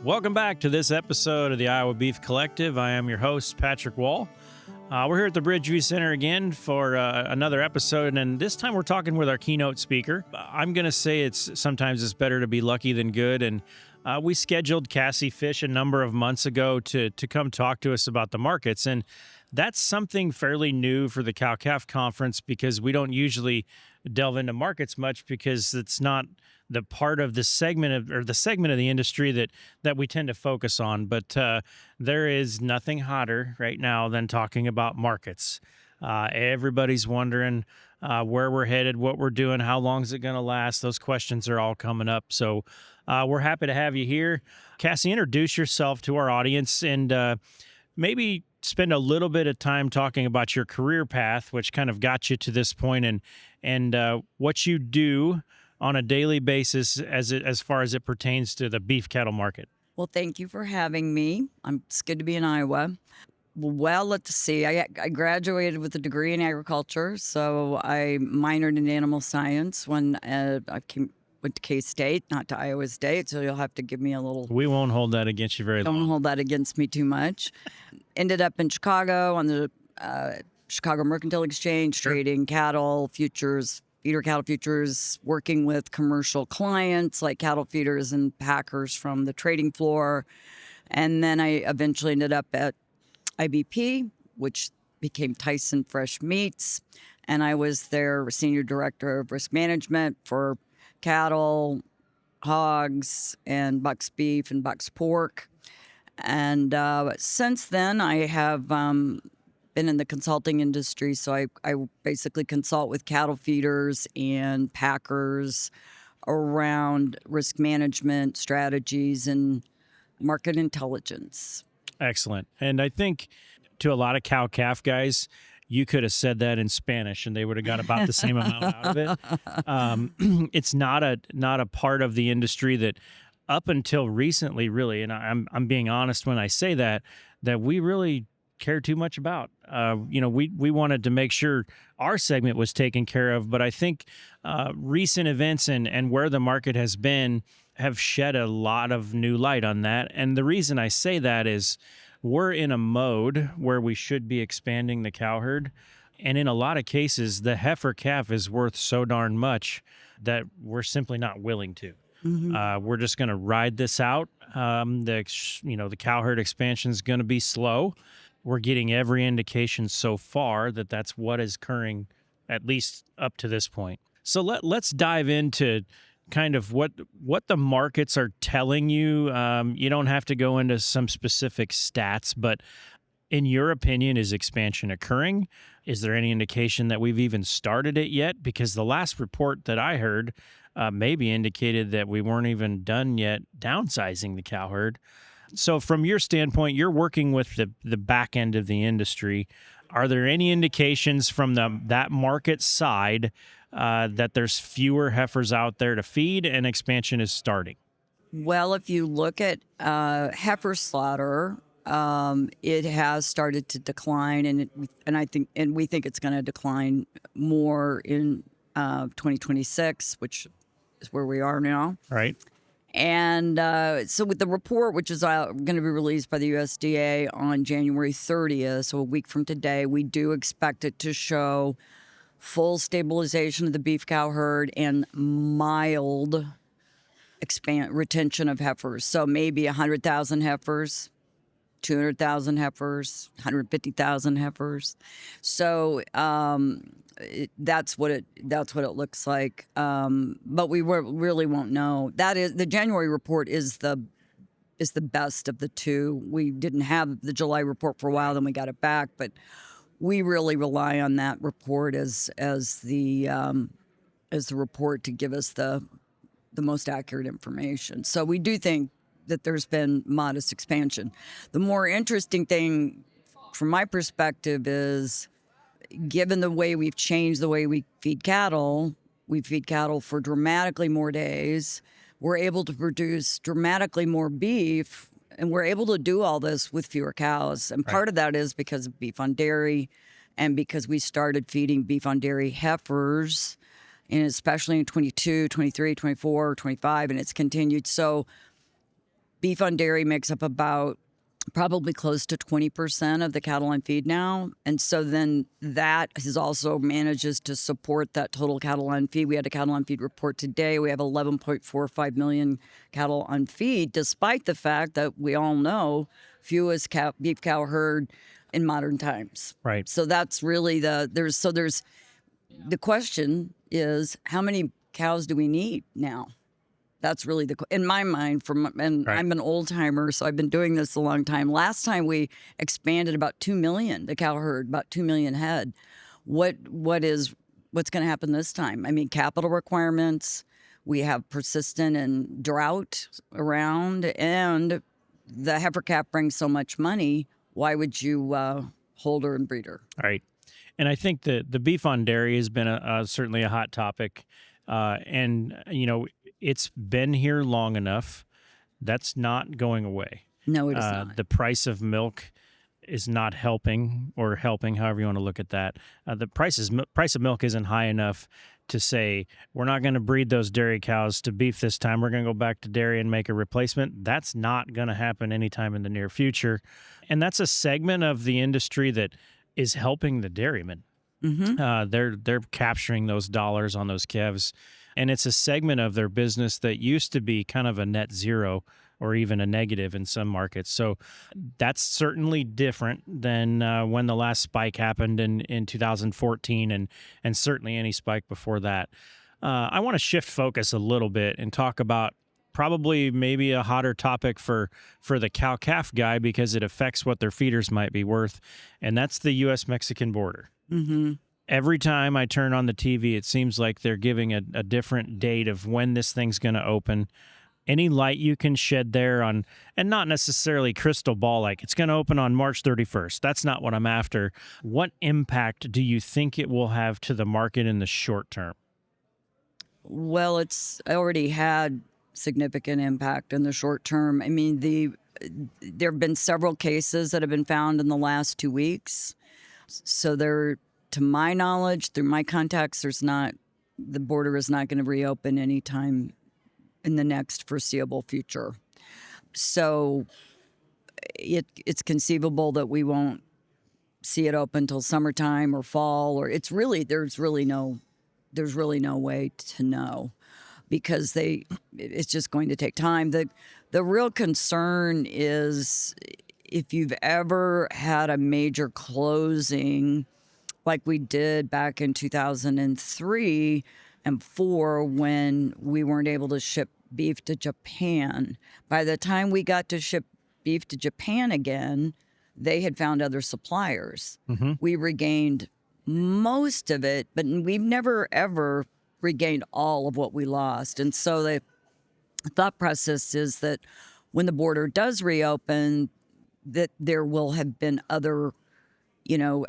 Welcome back to this episode of the Iowa Beef Collective. I am your host, Patrick Wall. We're here at the Bridgeview Center again for another episode, and this time we're talking with our keynote speaker. I'm going to say sometimes it's better to be lucky than good, and we scheduled Cassie Fish a number of months ago to come talk to us about the markets, and that's something fairly new for the Cow-Calf Conference because we don't usually delve into markets much because it's not the part of the segment of the industry that we tend to focus on. But there is nothing hotter right now than talking about markets. Everybody's wondering where we're headed, what we're doing, how long is it going to last? Those questions are all coming up. So we're happy to have you here. Cassie, introduce yourself to our audience and maybe spend a little bit of time talking about your career path, which kind of got you to this point, and what you do on a daily basis as far as it pertains to the beef cattle market. Well, thank you for having me. It's good to be in Iowa. Well, let's see. I graduated with a degree in agriculture, so I minored in animal science when went to K-State, not to Iowa State, so you'll have to give me a little... We won't hold that against you very long. Don't hold that against me too much. Ended up in Chicago on the Chicago Mercantile Exchange, trading cattle, futures, feeder cattle futures, working with commercial clients like cattle feeders and packers from the trading floor. And then I eventually ended up at IBP, which became Tyson Fresh Meats. And I was their senior director of risk management for cattle, hogs, and bucks beef and bucks pork. And since then, I have been in the consulting industry. So I basically consult with cattle feeders and packers around risk management strategies and market intelligence. Excellent. And I think to a lot of cow-calf guys, you could have said that in Spanish and they would have got about the same amount out of it. It's not a part of the industry that up until recently, really, and I'm being honest when I say that we really care too much about. We wanted to make sure our segment was taken care of, but I think recent events and where the market has been have shed a lot of new light on that. And the reason I say that is we're in a mode where we should be expanding the cow herd. And in a lot of cases, the heifer calf is worth so darn much that we're simply not willing to. Mm-hmm. We're just going to ride this out. The cow herd expansion is going to be slow. We're getting every indication so far that that's what is occurring, at least up to this point. So let's dive into kind of what the markets are telling you. You don't have to go into some specific stats, but in your opinion, is expansion occurring? Is there any indication that we've even started it yet? Because the last report that I heard maybe indicated that we weren't even done yet downsizing the cow herd. So from your standpoint, you're working with the back end of the industry. Are there any indications from that market side that there's fewer heifers out there to feed and expansion is starting? Well, if you look at heifer slaughter, it has started to decline, and we think it's going to decline more in 2026, which is where we are now. Right. And so with the report, which is going to be released by the USDA on January 30th, so a week from today, we do expect it to show full stabilization of the beef cow herd and mild retention of heifers. So maybe 100,000 heifers, 200,000 heifers, 150,000 heifers. So that's what it looks like. But we really won't know. That is, the January report is the best of the two. We didn't have the July report for a while, then we got it back, but we really rely on that report as the report to give us the most accurate information. So we do think that there's been modest expansion. The more interesting thing from my perspective is, given the way we've changed the way we feed cattle for dramatically more days. We're able to produce dramatically more beef, and we're able to do all this with fewer cows. And part of that is because of beef on dairy and because we started feeding beef on dairy heifers, and especially in 22, 23, 24, 25, and it's continued. So Beef on dairy makes up about probably close to 20% of the cattle on feed now. And so then that is also manages to support that total cattle on feed. We had a cattle on feed report today. We have 11.45 million cattle on feed, despite the fact that we all know fewest beef cow herd in modern times. Right. So that's really there's the question is, how many cows do we need now? That's really in my mind. Right. I'm an old timer, so I've been doing this a long time. Last time we expanded about 2 million, the cow herd, about 2 million head. What's going to happen this time? I mean, capital requirements. We have persistent and drought around, and the heifer calf brings so much money. Why would you hold her and breed her? Right. And I think the beef on dairy has been certainly a hot topic, and it's been here long enough. That's not going away. No, it is not. The price of milk is not helping, however you want to look at that. The price of milk isn't high enough to say we're not going to breed those dairy cows to beef this time. We're going to go back to dairy and make a replacement. That's not going to happen anytime in the near future. And that's a segment of the industry that is helping the dairymen. Mm-hmm. They're capturing those dollars on those calves. And it's a segment of their business that used to be kind of a net zero or even a negative in some markets. So that's certainly different than when the last spike happened in 2014 and certainly any spike before that. I want to shift focus a little bit and talk about probably maybe a hotter topic for the cow-calf guy because it affects what their feeders might be worth, and that's the U.S.-Mexican border. Mm-hmm. Every time I turn on the TV, it seems like they're giving a different date of when this thing's going to open. Any light you can shed there on, and not necessarily crystal ball like it's going to open on March 31st. That's not what I'm after. What impact do you think it will have to the market in the short term? Well, it's already had significant impact in the short term. I mean, there have been several cases that have been found in the last 2 weeks. So to my knowledge, through my contacts, the border is not going to reopen anytime in the next foreseeable future. So it's conceivable that we won't see it open until summertime or fall, or there's really no way to know, because it's just going to take time. The real concern is if you've ever had a major closing like we did back in 2003 and 4 when we weren't able to ship beef to Japan. By the time we got to ship beef to Japan again, they had found other suppliers. Mm-hmm. We regained most of it, but we've never, ever regained all of what we lost. And so the thought process is that when the border does reopen, that there will have been other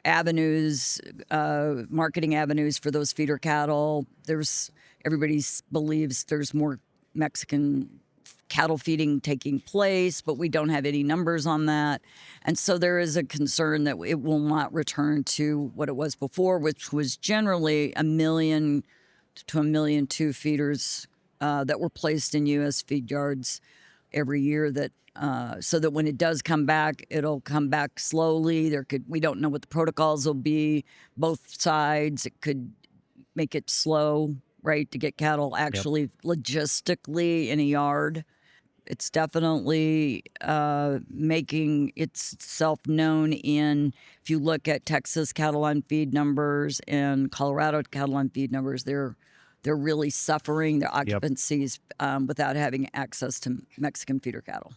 avenues, marketing avenues for those feeder cattle. Everybody believes there's more Mexican cattle feeding taking place, but we don't have any numbers on that. And so there is a concern that it will not return to what it was before, which was generally 1 million to 1.2 million feeders that were placed in U.S. feed yards every year, so that when it does come back, it'll come back slowly. We don't know what the protocols will be. Both sides, it could make it slow, right, to get cattle actually logistically in a yard. It's definitely making itself known if you look at Texas cattle on feed numbers and Colorado cattle on feed numbers, they're really suffering their occupancies without having access to Mexican feeder cattle.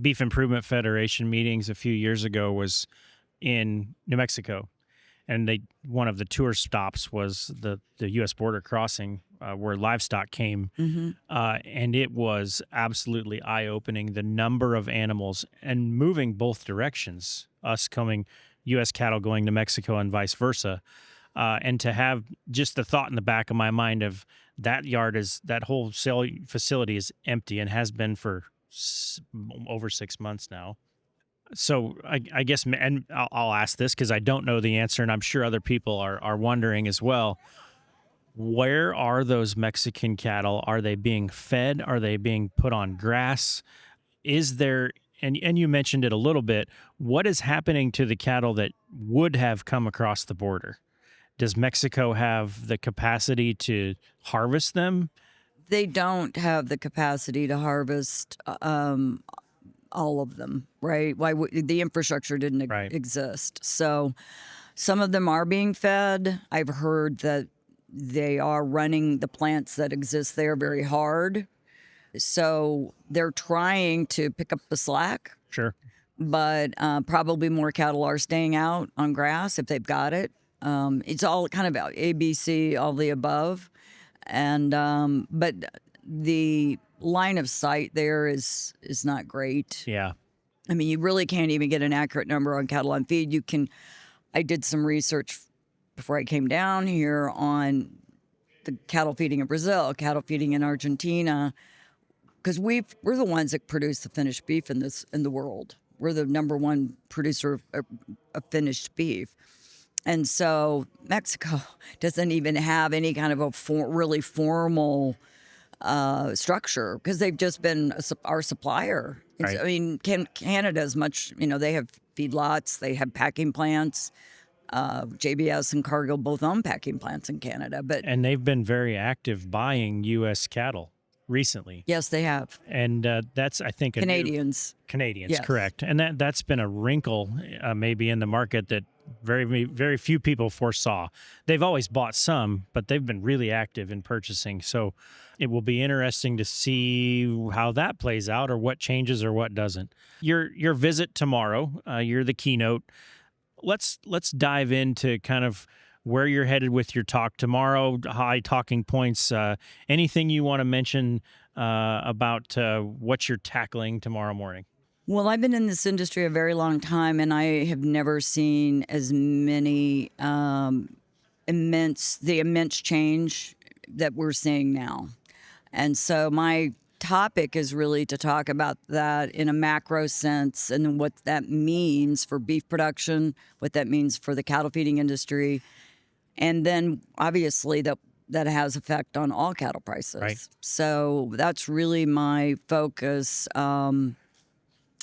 Beef Improvement Federation meetings a few years ago was in New Mexico, and one of the tour stops was the U.S. border crossing where livestock came, mm-hmm. And it was absolutely eye-opening, the number of animals and moving both directions, U.S. cattle going to Mexico and vice versa, and to have just the thought in the back of my mind of that whole facility is empty and has been for over 6 months now. So I guess, and I'll ask this because I don't know the answer, and I'm sure other people are wondering as well. Where are those Mexican cattle? Are they being fed? Are they being put on grass? Is there, and you mentioned it a little bit, what is happening to the cattle that would have come across the border? Does Mexico have the capacity to harvest them? They don't have the capacity to harvest all of them, right? The infrastructure didn't Right. exist. So some of them are being fed. I've heard that they are running the plants that exist there very hard. So they're trying to pick up the slack, Sure. but probably more cattle are staying out on grass if they've got it. It's all kind of ABC, all the above. And but the line of sight there is not great. Yeah. I mean, you really can't even get an accurate number on cattle on feed. You can. I did some research before I came down here on the cattle feeding in Brazil, cattle feeding in Argentina, because we're the ones that produce the finished beef in the world. We're the number one producer of finished beef. And so Mexico doesn't even have any kind of a really formal structure because they've just been our supplier. Right. I mean, Canada is much, they have feedlots, they have packing plants. JBS and Cargill both own packing plants in Canada. But And they've been very active buying U.S. cattle recently. yes, they have. And that's, I think, Canadians. Canadians, Yes. correct. And that's been a wrinkle maybe in the market that very few people foresaw. They've always bought some, but they've been really active in purchasing. So it will be interesting to see how that plays out or what changes or what doesn't. Your visit tomorrow, you're the keynote. Let's dive into kind of where you're headed with your talk tomorrow, high talking points, anything you want to mention about what you're tackling tomorrow morning. Well, I've been in this industry a very long time, and I have never seen as many immense change that we're seeing now. And so my topic is really to talk about that in a macro sense and what that means for beef production, what that means for the cattle feeding industry, and then obviously that has effect on all cattle prices. Right. So that's really my focus.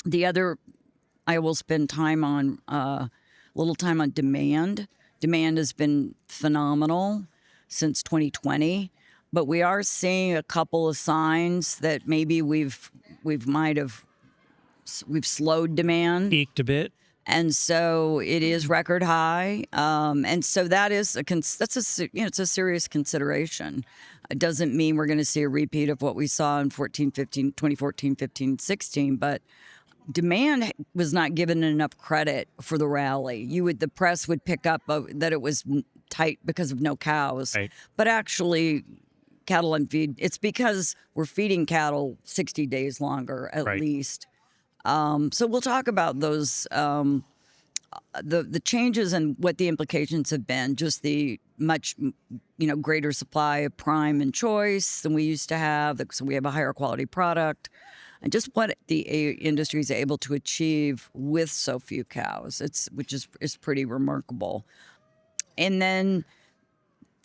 The other, I will spend time on a little time on demand. Demand has been phenomenal since 2020, but we are seeing a couple of signs that maybe we've slowed demand. Peaked a bit. And so it is record high, and so that is it's a serious consideration. It doesn't mean we're going to see a repeat of what we saw in 2014, 15, 16, but demand was not given enough credit for the rally. The press would pick up that it was tight because of no cows, Right. but actually cattle and feed. It's because we're feeding cattle 60 days longer at Right. least. So we'll talk about those, the changes and what the implications have been. Just the much, greater supply of prime and choice than we used to have. So we have a higher quality product, and just what the industry is able to achieve with so few cows. Which is pretty remarkable. And then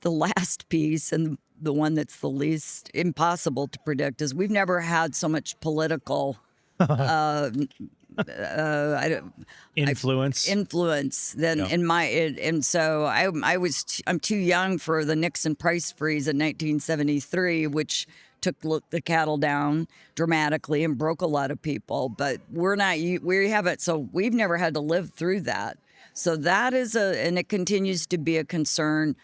the last piece, and the one that's the least impossible to predict, is we've never had so much political Influence. than Yeah. in my and so I'm too young for the Nixon price freeze in 1973, which took the cattle down dramatically and broke a lot of people. But we haven't, so we've never had to live through that. So that is and it continues to be a concern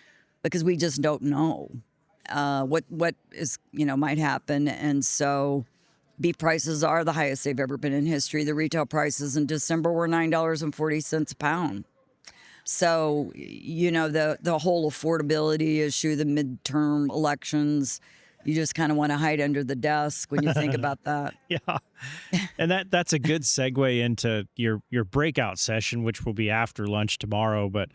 because we just don't know what is might happen. And so beef prices are the highest they've ever been in history. The retail prices in December were $9.40 a pound. So, the whole affordability issue, the midterm elections, you just kind of want to hide under the desk when you think about that. Yeah. And that's a good segue into your breakout session, which will be after lunch tomorrow. But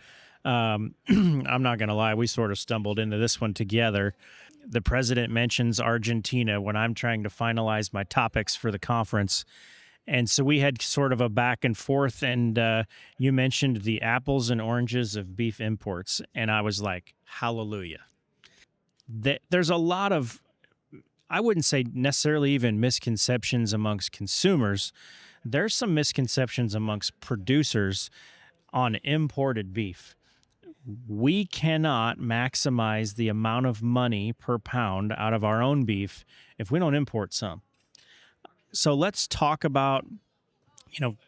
I'm not going to lie, we sort of stumbled into this one together. The president mentions Argentina when I'm trying to finalize my topics for the conference. And so we had sort of a back and forth, and you mentioned the apples and oranges of beef imports. And I was like, hallelujah. There's a lot of, I wouldn't say necessarily even misconceptions amongst consumers. There's some misconceptions amongst producers on imported beef. We cannot maximize the amount of money per pound out of our own beef if we don't import some. So let's talk about,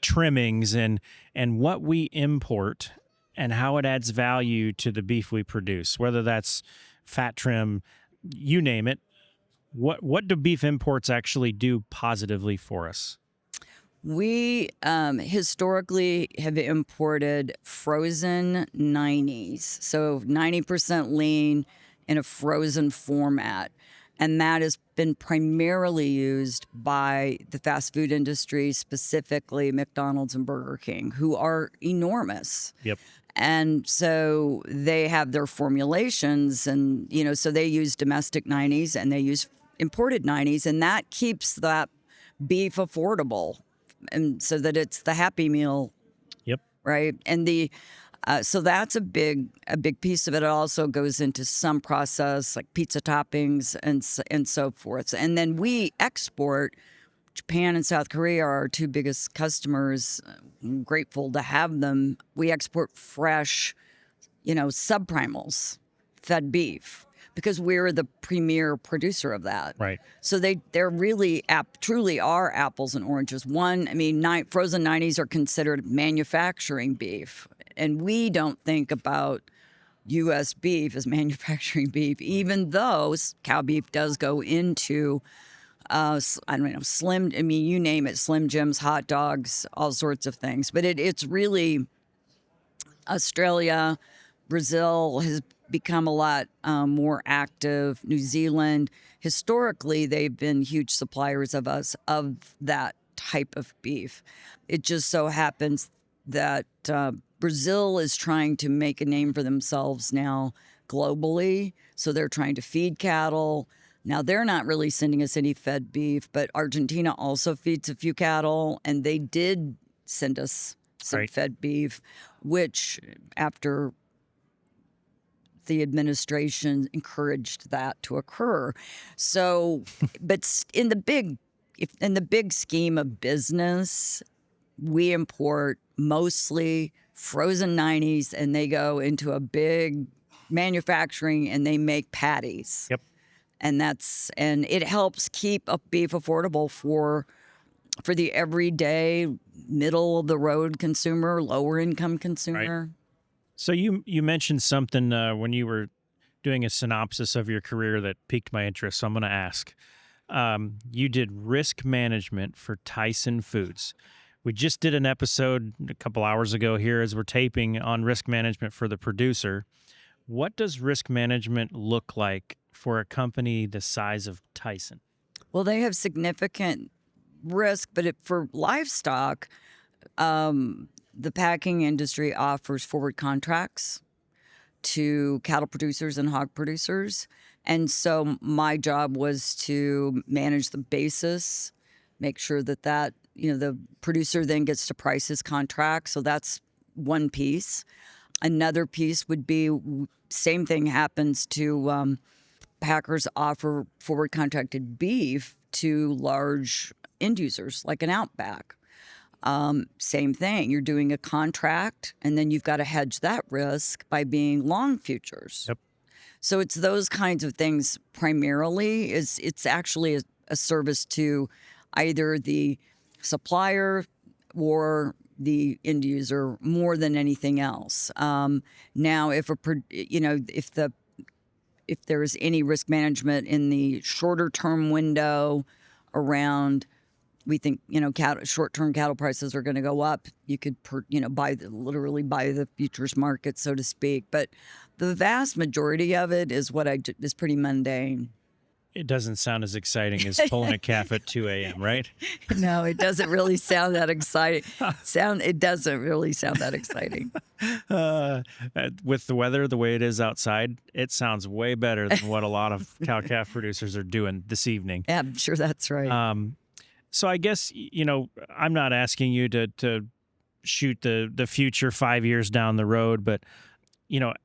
trimmings and what we import and how it adds value to the beef we produce, whether that's fat trim, you name it. What do beef imports actually do positively for us? We historically have imported frozen 90s, so 90% lean in a frozen format. And that has been primarily used by the fast food industry, specifically McDonald's and Burger King, who are enormous. Yep. And so they have their formulations, and so they use domestic 90s and they use imported 90s, and that keeps that beef affordable, and so that it's the Happy Meal. Yep. Right. And so that's a big piece of it. It also goes into some process like pizza toppings and so forth. And then we export. Japan and South Korea are our two biggest customers. I'm grateful to have them. We export fresh, subprimals fed beef because we're the premier producer of that. Right. So they're really truly are apples and oranges. One, frozen 90s are considered manufacturing beef, and we don't think about U.S. beef as manufacturing beef, even though cow beef does go into Slim, you name it, Slim Jims, hot dogs, all sorts of things. But it's really Australia, Brazil has become a lot more active. New Zealand, historically, they've been huge suppliers of us of that type of beef. It just so happens that Brazil is trying to make a name for themselves now globally. So they're trying to feed cattle. Now, they're not really sending us any fed beef, but Argentina also feeds a few cattle, and they did send us some fed beef, which after the administration encouraged that to occur. So, but in the big scheme of business, we import mostly frozen 90s, and they go into a big manufacturing, and they make patties. Yep. And it helps keep a beef affordable for the everyday middle of the road consumer, lower income consumer. Right. So you mentioned something when you were doing a synopsis of your career that piqued my interest. So I'm going to ask. You did risk management for Tyson Foods. We just did an episode a couple hours ago here as we're taping on risk management for the producer. What does risk management look like for a company the size of Tyson? Well, they have significant risk, but for livestock, the packing industry offers forward contracts to cattle producers and hog producers. And so my job was to manage the basis, make sure that the producer then gets to price his contract. So that's one piece. Another piece would be same thing happens to packers offer forward contracted beef to large end users like an Outback. Same thing. You're doing a contract, and then you've got to hedge that risk by being long futures. Yep. So it's those kinds of things primarily. It's actually a service to either the supplier or the end user more than anything else. Now, if there's any risk management in the shorter term window around, we think short-term cattle prices are going to go up. You could literally buy the futures market, so to speak. But the vast majority of it is is pretty mundane. It doesn't sound as exciting as pulling a calf at 2 a.m., right? No, it doesn't really sound that exciting. It doesn't really sound that exciting. With the weather the way it is outside, it sounds way better than what a lot of cow-calf producers are doing this evening. Yeah, I'm sure that's right. So I guess, I'm not asking you to shoot the future 5 years down the road, but,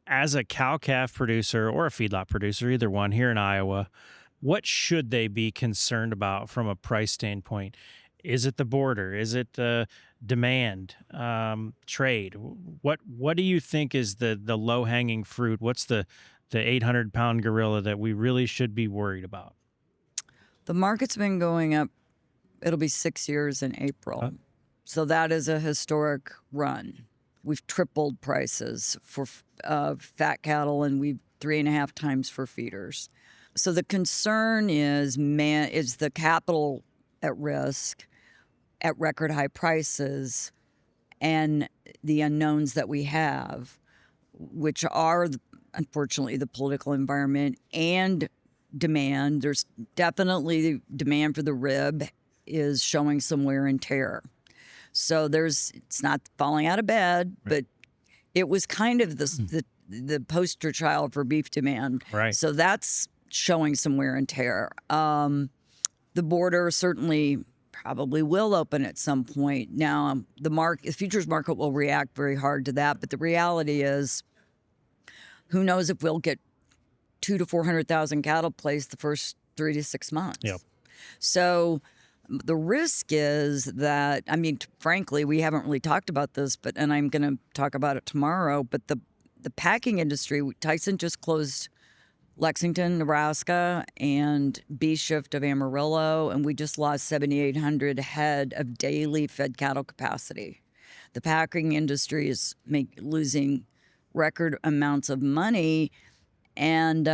as a cow-calf producer or a feedlot producer, either one here in Iowa, what should they be concerned about from a price standpoint? Is it the border? Is it the demand, trade? What do you think is the low hanging fruit? What's the 800-pound gorilla that we really should be worried about? The market's been going up. It'll be 6 years in April. So that is a historic run. We've tripled prices for fat cattle, and we've 3.5 times for feeders. So the concern is the capital at risk at record high prices, and the unknowns that we have, which are unfortunately the political environment and demand. There's definitely demand for the rib is showing some wear and tear. So it's not falling out of bed, but it was kind of the poster child for beef demand. Right. So that's showing some wear and tear. The border certainly probably will open at some point. Now, the futures market will react very hard to that, but the reality is, who knows if we'll get 200,000 to 400,000 cattle placed the first 3 to 6 months. Yep. So the risk is that, I mean, frankly, we haven't really talked about this, and I'm going to talk about it tomorrow, but the packing industry, Tyson just closed Lexington, Nebraska, and B-Shift of Amarillo, and we just lost 7,800 head of daily fed cattle capacity. The packing industry is losing record amounts of money, and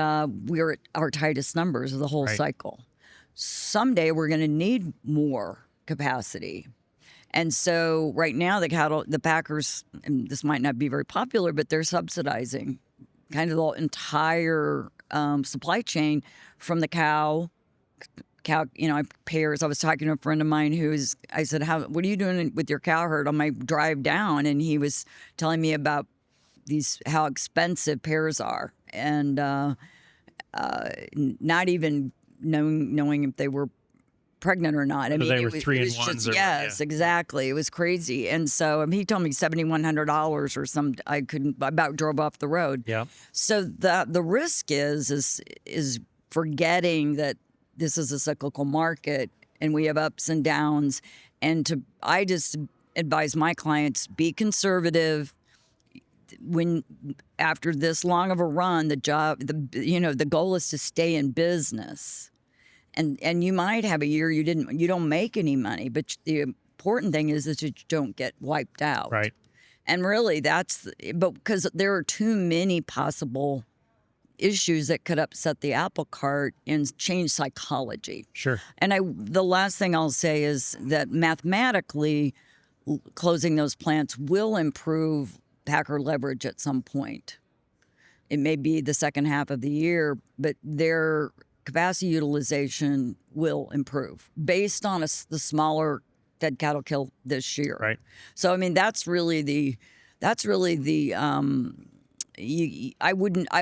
we're at our tightest numbers of the whole cycle. Someday we're going to need more capacity. And so right now the packers, and this might not be very popular, but they're subsidizing kind of the entire supply chain from the cow, pairs. I was talking to a friend of mine I said, what are you doing with your cow herd on my drive down? And he was telling me about how expensive pairs are, and not even knowing if they were pregnant or not. I mean, they were 3-in-1s. Yes, exactly. It was crazy. And so he told me $7,100 or some. I about drove off the road. Yeah. So the risk is forgetting that this is a cyclical market and we have ups and downs. And I just advise my clients, be conservative. When after this long of a run, the goal is to stay in business. And you might have a year you don't make any money, but the important thing is that you don't get wiped out. Right. And really because there are too many possible issues that could upset the apple cart and change psychology. Sure. And the last thing I'll say is that mathematically closing those plants will improve packer leverage at some point. It may be the second half of the year, but their capacity utilization will improve based on the smaller fed cattle kill this year. Right. So I mean I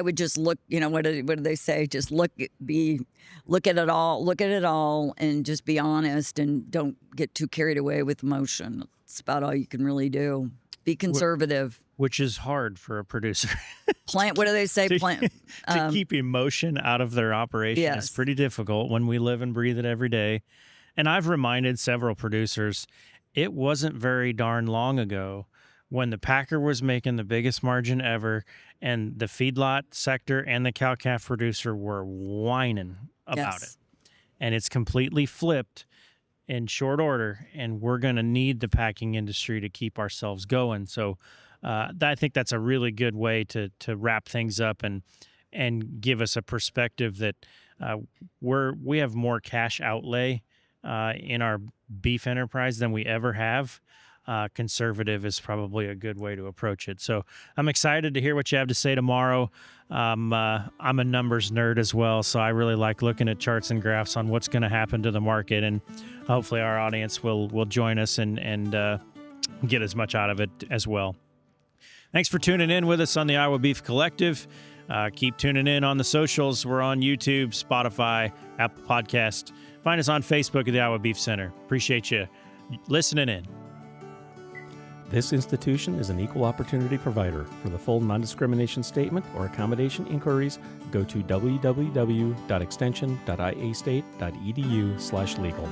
would just look, what do they say? Just look at it all and just be honest and don't get too carried away with emotion. It's about all you can really do. Be conservative. Which is hard for a producer. What do they say? To keep emotion out of their operation is pretty difficult when we live and breathe it every day. And I've reminded several producers, it wasn't very darn long ago when the packer was making the biggest margin ever and the feedlot sector and the cow-calf producer were whining about it. And it's completely flipped in short order, and we're going to need the packing industry to keep ourselves going. So I think that's a really good way to wrap things up and give us a perspective that we have more cash outlay in our beef enterprise than we ever have. Conservative is probably a good way to approach it. So I'm excited to hear what you have to say tomorrow. I'm a numbers nerd as well, so I really like looking at charts and graphs on what's going to happen to the market, and hopefully our audience will join us and get as much out of it as well. Thanks for tuning in with us on the Iowa Beef Collective. Keep tuning in on the socials. We're on YouTube, Spotify, Apple Podcast. Find us on Facebook at the Iowa Beef Center. Appreciate you listening in. This institution is an equal opportunity provider. For the full non-discrimination statement or accommodation inquiries, go to www.extension.iastate.edu/legal.